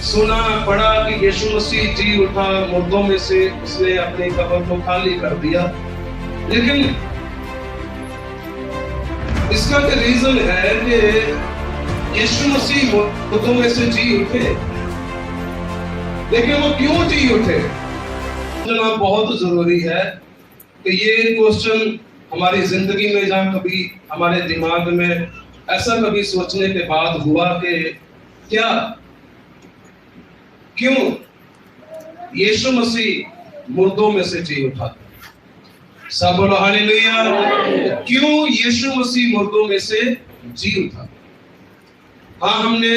सुना पढ़ा कि यीशु मसीह जी उठा मुर्दों में से, उसने अपनी कब्र को खाली कर दिया। लेकिन इसका क्या रीजन है कि यीशु मसीह मुर्दों में से जी उठे, लेकिन वो क्यों जी उठे? जनाब बहुत जरूरी है कि ये क्वेश्चन हमारी जिंदगी में, जहां कभी हमारे दिमाग में ऐसा कभी सोचने के बाद हुआ कि क्या, क्यों यीशु मसीह मुर्दों में से जी उठा? सब बोलो हालेलुया। क्यों यीशु मसीह मुर्दों में से जी उठा? हाँ, हमने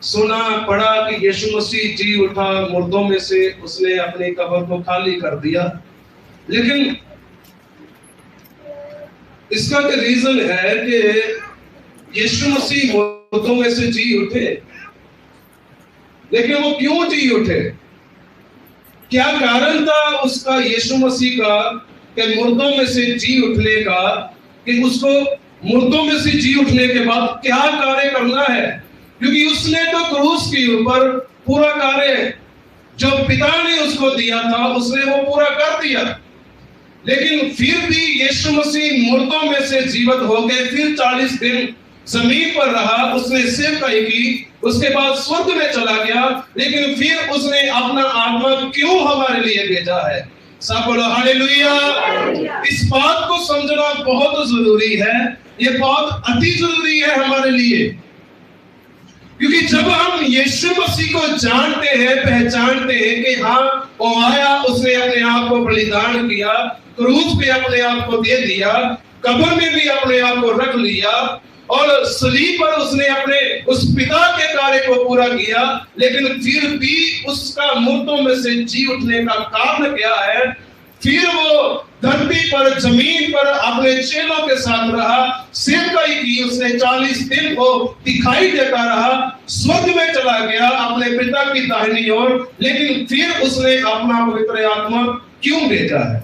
सुना पढ़ा कि यीशु मसीह जी उठा मुर्दों में से, उसने अपनी कब्र को खाली कर दिया। लेकिन इसका क्या रीजन है कि यीशु मसीह मुर्दों में से जी उठे, लेकिन वो क्यों जी उठे? क्या कारण था उसका, यीशु मसीह का, कि मुर्दों में से जी उठने का, कि उसको मुर्दों में से जी उठने के बाद क्या कार्य करना है? क्योंकि उसने तो क्रूस के ऊपर पूरा कार्य जो पिता ने उसको दिया था, उसने वो पूरा कर दिया। लेकिन फिर भी यीशु मसीह मुर्दों में से जीवित हो गए, फिर 40 दिन जमीन पर रहा, उसने सेवकाई की, उसके बाद स्वर्ग में चला गया। लेकिन फिर उसने अपना आत्मा क्यों हमारे लिए भेजा है? सब बोलो हालेलुया। इस बात को समझना बहुत जरूरी है, ये बहुत अति जरूरी है हमारे लिए। क्योंकि जब हम यीशु मसीह को जानते हैं, पहचानते हैं कि हाँ वो आया, उसने अपने आप को बलिदान किया, क्रूस पे अपने आप को दे दिया, कब्र में भी अपने आप को रख लिया, और सलीब पर उसने अपने उस पिता के कार्य को पूरा किया। लेकिन फिर भी उसका मुर्दों में से जी उठने का कारण क्या है? फिर वो धरती पर, जमीन पर अपने चेलों के साथ रहा, सेवकाई की, उसने 40 दिन को दिखाई देता रहा, स्वर्ग में चला गया अपने पिता की दाहिनी ओर। लेकिन फिर उसने अपना पवित्र आत्मा क्यों भेजा है?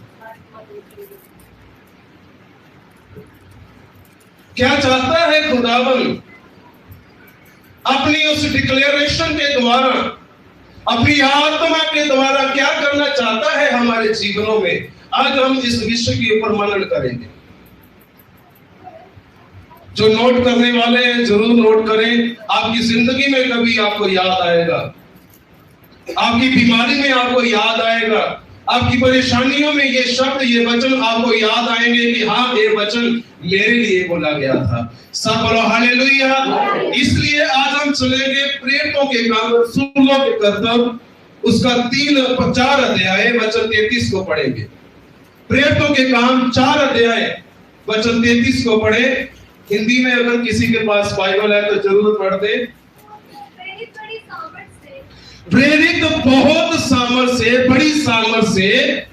क्या चाहता है खुदावन अपनी उस डिक्लेरेशन के द्वारा, अपनी आत्मा के द्वारा क्या करना चाहता है हमारे जीवनों में? आज हम इस विषय के ऊपर मनन करेंगे। जो नोट करने वाले हैं जरूर नोट करें, आपकी जिंदगी में कभी आपको याद आएगा, आपकी बीमारी में आपको याद आएगा, आपकी परेशानियों में ये शब्द, ये वचन आपको याद आएंगे कि हाँ ये वचन मेरे लिए बोला गया था। सब बोलो हालेलुया। इसलिए आज हम चलेंगे प्रेरितों के काम, रसूलों के कर्तव्य, उसका 3-4 अध्याय वचन 33 को पढ़ेंगे। प्रेरितों के काम 4 अध्याय वचन 33 को पढ़े। हिंदी में अगर किसी के पास बाइबल है तो जरूर पढ़ दे। प्रेरित बहुत सामर्थ से, बड़ी सामर्थ से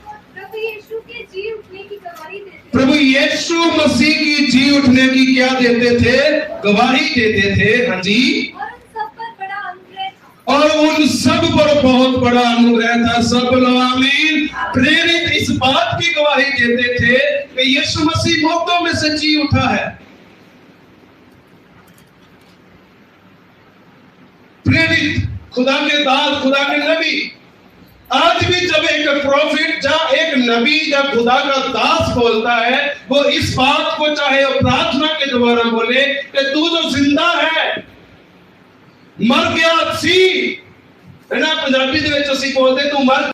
प्रभु यीशु मसीह की जी उठने की क्या देते थे? गवाही देते थे। हाँ जी। और उन सब पर बहुत बड़ा अनुग्रह था। सब लोग आमीन। प्रेरित इस बात की गवाही देते थे कि यीशु मसीह मुर्दों में से जी उठा है। प्रेरित खुदा के दास, खुदा के नबी। आज भी जब एक प्रॉफिट या एक नबी या खुदा का दास बोलता है, वो इस बात को चाहे वो प्रार्थना के द्वारा बोले कि तू जो जिंदा है, मर गया सी, है ना, पंजाबी दे विच असीं बोलते तू मर